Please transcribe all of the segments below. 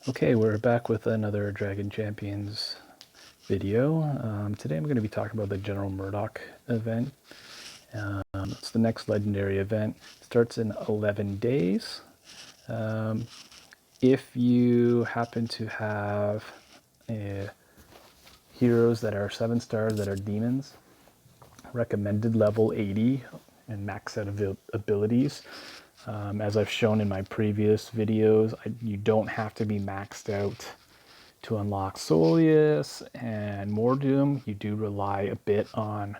Okay, we're back with another Dragon Champions video. Today I'm going to be talking about the General Murdock event. It's the next legendary event. It starts in 11 days. If you happen to have heroes that are 7 stars that are demons, recommended level 80 and max out abilities. As I've shown in my previous videos, you don't have to be maxed out to unlock Soleus and Mordoom. You do rely a bit on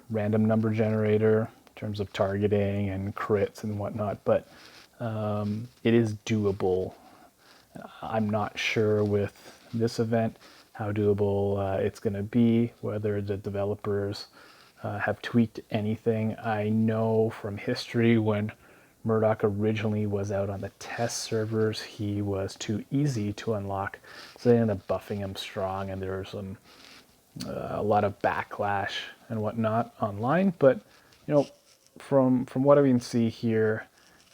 random number generator in terms of targeting and crits and whatnot, but it is doable. I'm not sure with this event how doable it's going to be, whether the developers have tweaked anything. I know from history when Murdock originally was out on the test servers, he was too easy to unlock, so they ended up buffing him strong, and there was a lot of backlash and whatnot online. But you know, from what I can see here,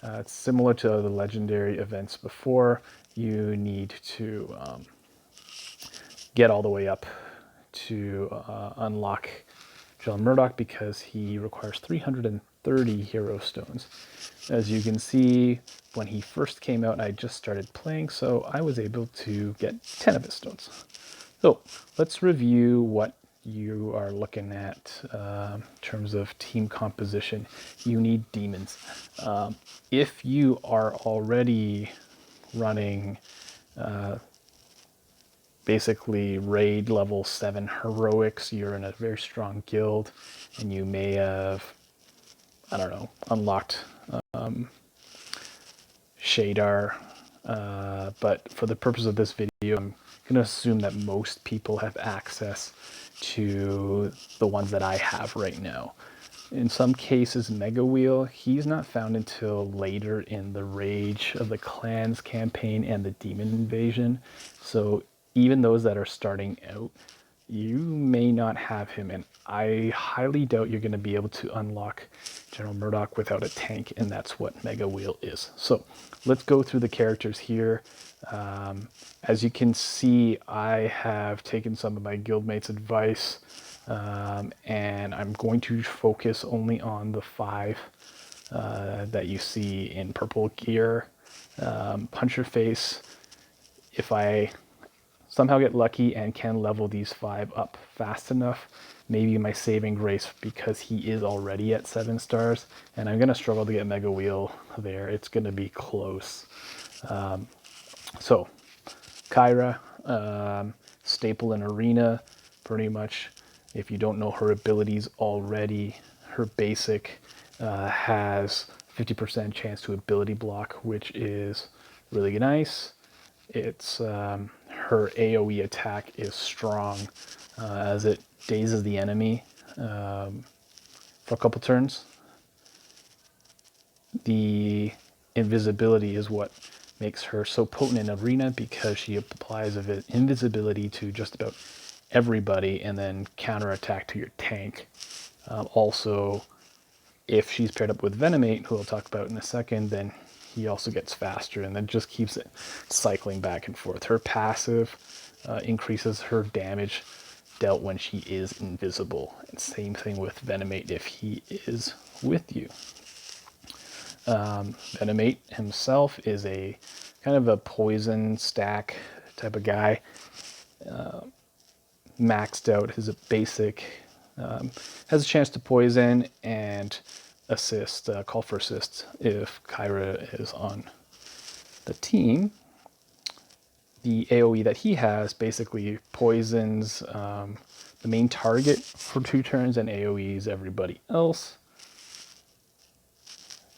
it's similar to the legendary events before. You need to get all the way up to unlock General Murdock because he requires 330 hero stones. As you can see, when he first came out, I just started playing, so I was able to get 10 of his stones. So let's review what you are looking at in terms of team composition. You need demons. If you are already running basically raid level 7 heroics, you're in a very strong guild, and you may have, I don't know, unlocked Shadar, but for the purpose of this video, I'm going to assume that most people have access to the ones that I have right now. In some cases, Mega Wheel, he's not found until later in the Rage of the Clans campaign and the Demon Invasion. So even those that are starting out, you may not have him, and I highly doubt you're going to be able to unlock General Murdock without a tank, and that's what Mega Wheel is. So let's go through the characters here. As you can see, I have taken some of my guildmates' advice, and I'm going to focus only on the 5 that you see in purple gear. Puncher Face, if I somehow get lucky and can level these 5 up fast enough, maybe my saving grace, because he is already at 7 stars, and I'm going to struggle to get Mega Wheel there. It's going to be close. So Kyra, staple in Arena, pretty much. If you don't know her abilities already, her basic has 50% chance to ability block, which is really nice. It's her AoE attack is strong as it dazes the enemy for a couple turns. The invisibility is what makes her so potent in Arena, because she applies invisibility to just about everybody and then counterattack to your tank. Also, if she's paired up with Venomate, who I'll talk about in a second, then he also gets faster, and then just keeps it cycling back and forth. Her passive increases her damage dealt when she is invisible. And same thing with Venomate if he is with you. Venomate himself is a kind of a poison stack type of guy. Maxed out his basic, has a chance to poison and assist, call for assist if Kyra is on the team. The AoE that he has basically poisons the main target for 2 turns and AoEs everybody else.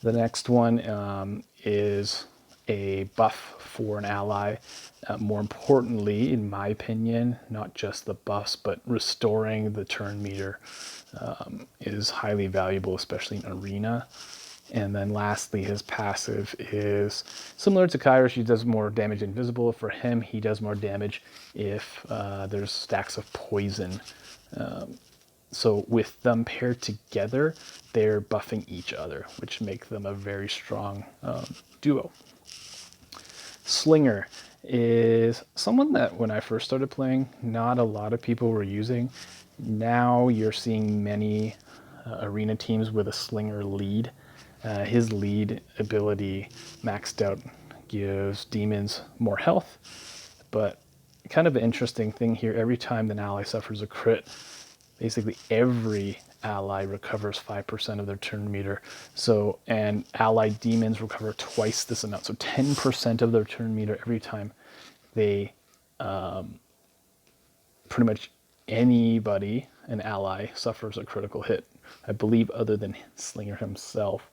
The next one is a buff for an ally. More importantly, in my opinion, not just the buffs, but restoring the turn meter is highly valuable, especially in Arena. And then lastly, his passive is similar to Kyra. She does more damage invisible. For him, he does more damage if there's stacks of poison. So with them paired together, they're buffing each other, which make them a very strong duo. Slinger is someone that when I first started playing, not a lot of people were using. Now you're seeing many arena teams with a Slinger lead. His lead ability maxed out gives demons more health, but kind of an interesting thing here, every time an ally suffers a crit, basically every ally recovers 5% of their turn meter. So, and allied demons recover twice this amount. So 10% of their turn meter every time they, pretty much anybody, an ally, suffers a critical hit. I believe other than Slinger himself.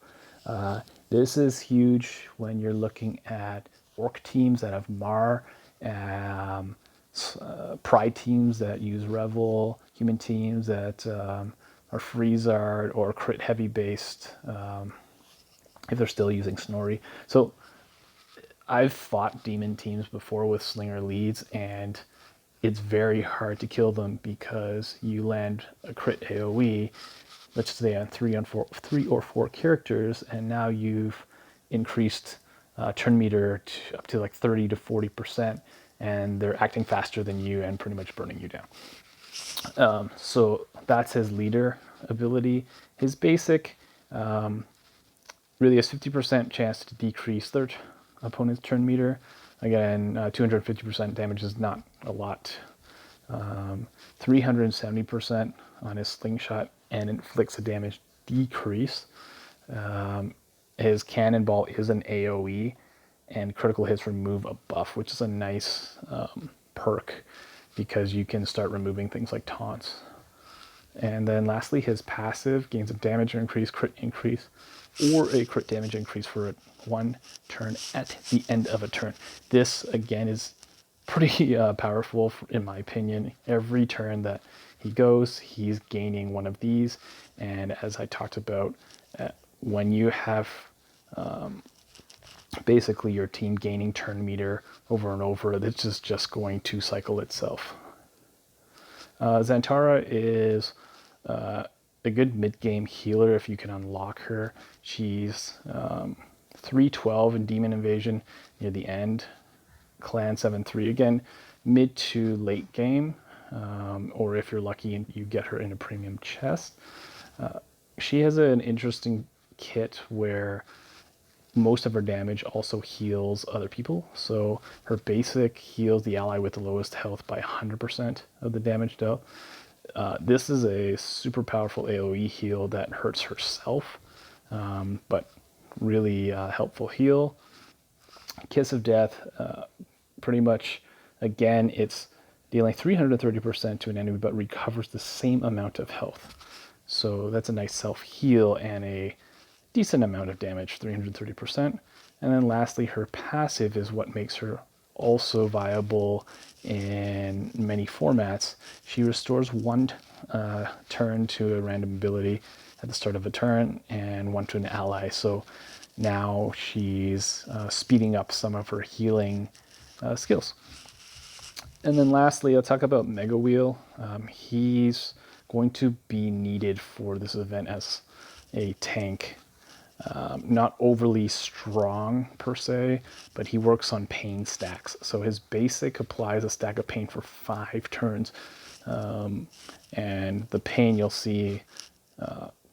This is huge when you're looking at orc teams that have Mar, pride teams that use Revel, human teams that are Freezard or crit heavy based, if they're still using Snorri. So I've fought demon teams before with Slinger leads, and it's very hard to kill them because you land a crit AoE, let's say on three or four characters, and now you've increased turn meter up to like 30 to 40%, and they're acting faster than you and pretty much burning you down. So that's his leader ability. His basic really has 50% chance to decrease their opponent's turn meter. Again, 250% damage is not a lot. 370% on his Slingshot and inflicts a damage decrease. His Cannonball is an AoE, and critical hits remove a buff, which is a nice perk because you can start removing things like taunts. And then lastly, his passive gains a damage increase, crit increase, or a crit damage increase for one turn at the end of a turn. This, again, is pretty powerful in my opinion. Every turn that he goes, he's gaining one of these. And as I talked about, when you have basically your team gaining turn meter over and over, this is just going to cycle itself. Xantara is a good mid-game healer if you can unlock her. She's 312 in Demon Invasion near the end. Clan 7-3, again, mid to late game, or if you're lucky and you get her in a premium chest. She has an interesting kit where most of her damage also heals other people. So her basic heals the ally with the lowest health by 100% of the damage dealt. This is a super powerful AoE heal that hurts herself, but really helpful heal. Kiss of Death, pretty much, again, it's dealing 330% to an enemy, but recovers the same amount of health. So that's a nice self-heal and a decent amount of damage, 330%. And then lastly, her passive is what makes her also viable in many formats. She restores one turn to a random ability at the start of a turn and one to an ally. So now she's speeding up some of her healing skills. And then lastly, I'll talk about Mega Wheel. He's going to be needed for this event as a tank. Not overly strong per se, but he works on pain stacks. So his basic applies a stack of pain for 5 turns. And the pain you'll see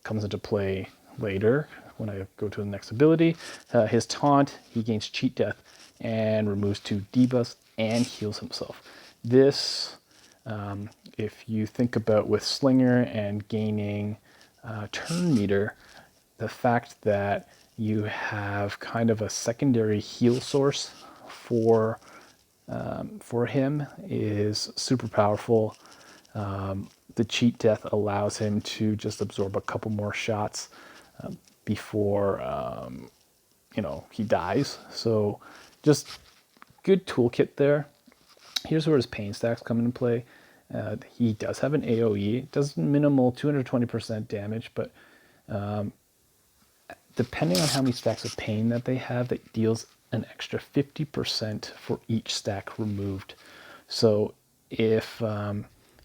comes into play later when I go to the next ability. His taunt, he gains cheat death and removes 2 debuffs and heals himself. This, if you think about with Slinger and gaining turn meter, the fact that you have kind of a secondary heal source for him is super powerful. The cheat death allows him to just absorb a couple more shots before he dies. So just good toolkit there. Here's where his pain stacks come into play. He does have an AoE. It does minimal 220% damage, but depending on how many stacks of pain that they have, that deals an extra 50% for each stack removed. So if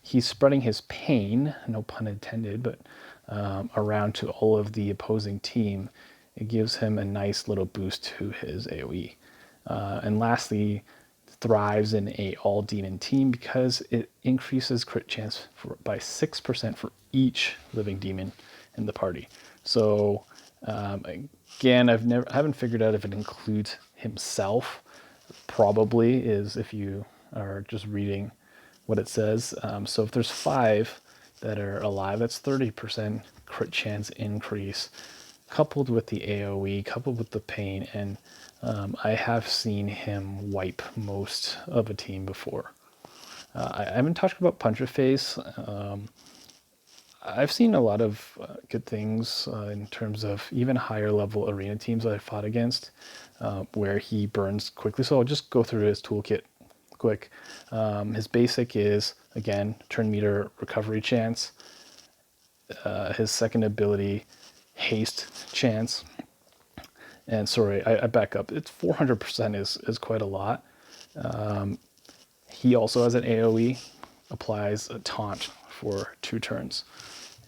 he's spreading his pain, no pun intended, but around to all of the opposing team, it gives him a nice little boost to his AoE. And lastly, thrives in a all demon team because it increases crit chance by 6% for each living demon in the party. So again, I haven't figured out if it includes himself. Probably is if you are just reading what it says. So if there's 5 that are alive, that's 30% crit chance increase, coupled with the AoE, coupled with the pain, and I have seen him wipe most of a team before. I haven't talked about Puncher Face. I've seen a lot of good things in terms of even higher level arena teams that I fought against, where he burns quickly. So I'll just go through his toolkit quick. His basic is, again, turn meter recovery chance. His second ability, haste chance. And sorry, I back up. It's 400% is quite a lot. He also has an AoE, applies a taunt for 2 turns.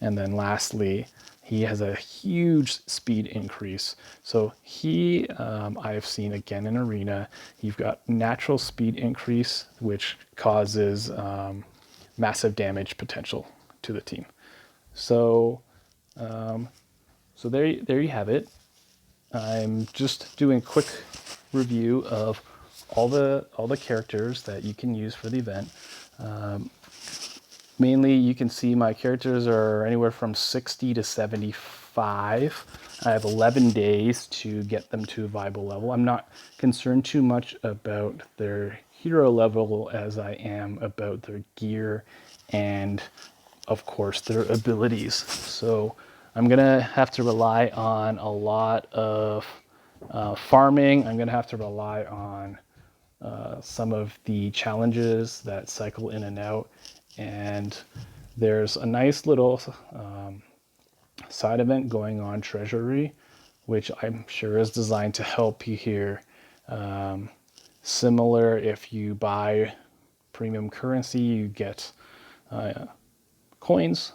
And then lastly, he has a huge speed increase. So he, I've seen again in Arena, you've got natural speed increase, which causes massive damage potential to the team. So, there you have it. I'm just doing a quick review of all the characters that you can use for the event. Mainly, you can see my characters are anywhere from 60 to 75. I have 11 days to get them to a viable level. I'm not concerned too much about their hero level as I am about their gear and, of course, their abilities. So I'm going to have to rely on a lot of farming. I'm going to have to rely on some of the challenges that cycle in and out. And there's a nice little side event going on, Treasury, which I'm sure is designed to help you here. Similar, if you buy premium currency, you get coins.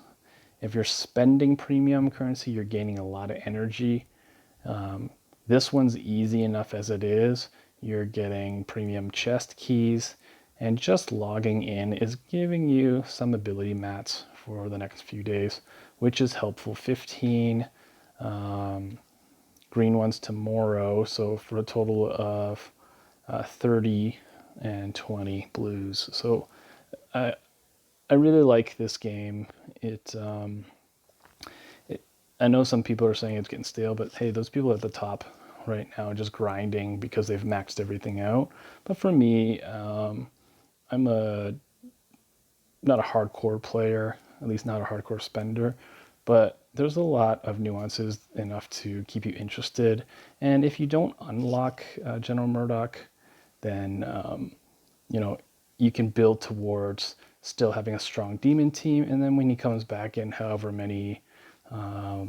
If you're spending premium currency, you're gaining a lot of energy. This one's easy enough as it is. You're getting premium chest keys, and just logging in is giving you some ability mats for the next few days, which is helpful. 15 green ones tomorrow, so for a total of 30 and 20 blues. So I really like this game. I know some people are saying it's getting stale, but hey, those people at the top right now are just grinding because they've maxed everything out. But for me, I'm not a hardcore player, at least not a hardcore spender, but there's a lot of nuances enough to keep you interested. And if you don't unlock General Murdock, then you can build towards still having a strong demon team. And then when he comes back in however many a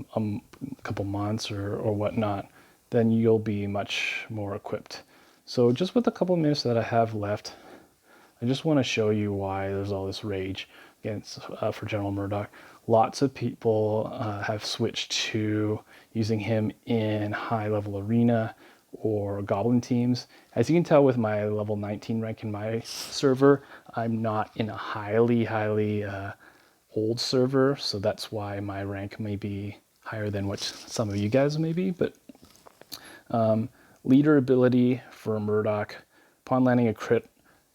couple months or whatnot, then you'll be much more equipped. So just with a couple minutes that I have left, I just want to show you why there's all this rage against for General Murdock. Lots of people have switched to using him in high-level arena or goblin teams. As you can tell with my level 19 rank in my server, I'm not in a highly old server, so that's why my rank may be higher than what some of you guys may be. But leader ability for Murdock, upon landing a crit,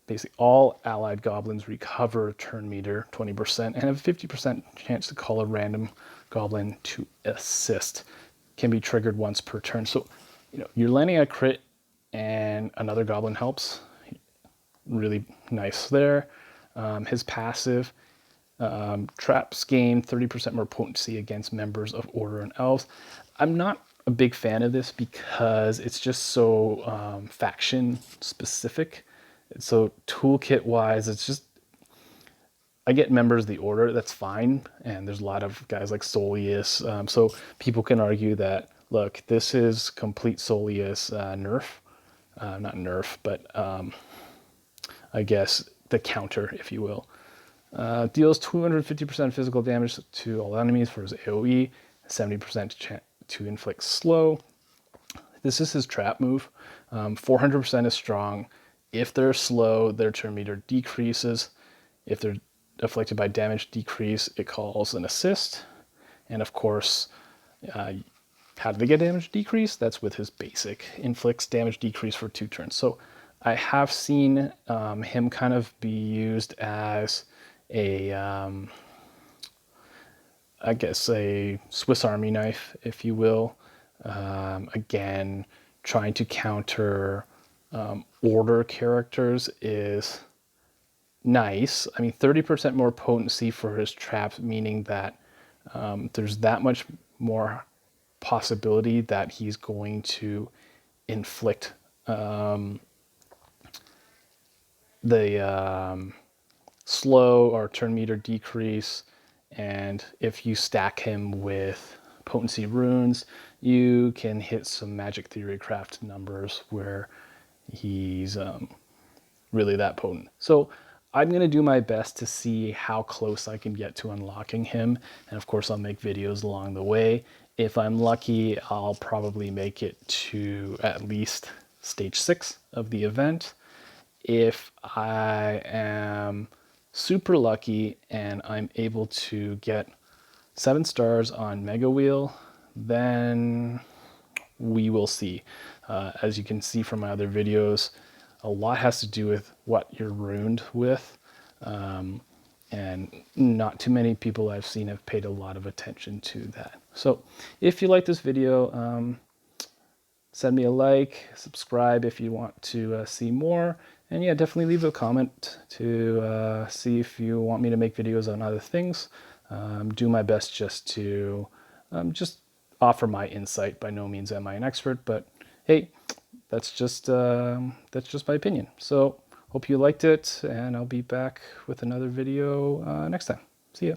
basically all allied goblins recover turn meter 20% and have a 50% chance to call a random goblin to assist. Can be triggered once per turn. So you're landing a crit and another goblin helps. Really nice there. His passive, traps gain 30% more potency against members of Order and Elves. I'm not a big fan of this because it's just so faction specific. So toolkit wise, it's just, I get members of the Order, that's fine. And there's a lot of guys like Solius. So people can argue that, look, this is complete Solius nerf. Not nerf, but I guess the counter, if you will. Deals 250% physical damage to all enemies for his AoE, 70% to inflict slow. This is his trap move. 400% is strong. If they're slow, their turn meter decreases. If they're afflicted by damage decrease, it calls an assist. And of course, how do they get damage decrease? That's with his basic. Inflicts damage decrease for 2 turns. So I have seen him kind of be used as a, I guess, a Swiss Army knife, if you will. Again, trying to counter order characters is nice. I mean, 30% more potency for his traps, meaning that there's that much more possibility that he's going to inflict the slow or turn meter decrease. And if you stack him with potency runes, you can hit some Magic Theory Craft numbers where he's really that potent. So I'm going to do my best to see how close I can get to unlocking him. And of course, I'll make videos along the way. If I'm lucky, I'll probably make it to at least stage 6 of the event. If I am super lucky and I'm able to get 7 stars on Mega Wheel, then we will see. As you can see from my other videos, a lot has to do with what you're ruined with. And not too many people I've seen have paid a lot of attention to that. So if you like this video, send me a like, subscribe if you want to see more. And yeah, definitely leave a comment to see if you want me to make videos on other things. Do my best just to just offer my insight. By no means am I an expert, but hey, that's just my opinion. So hope you liked it, and I'll be back with another video next time. See ya.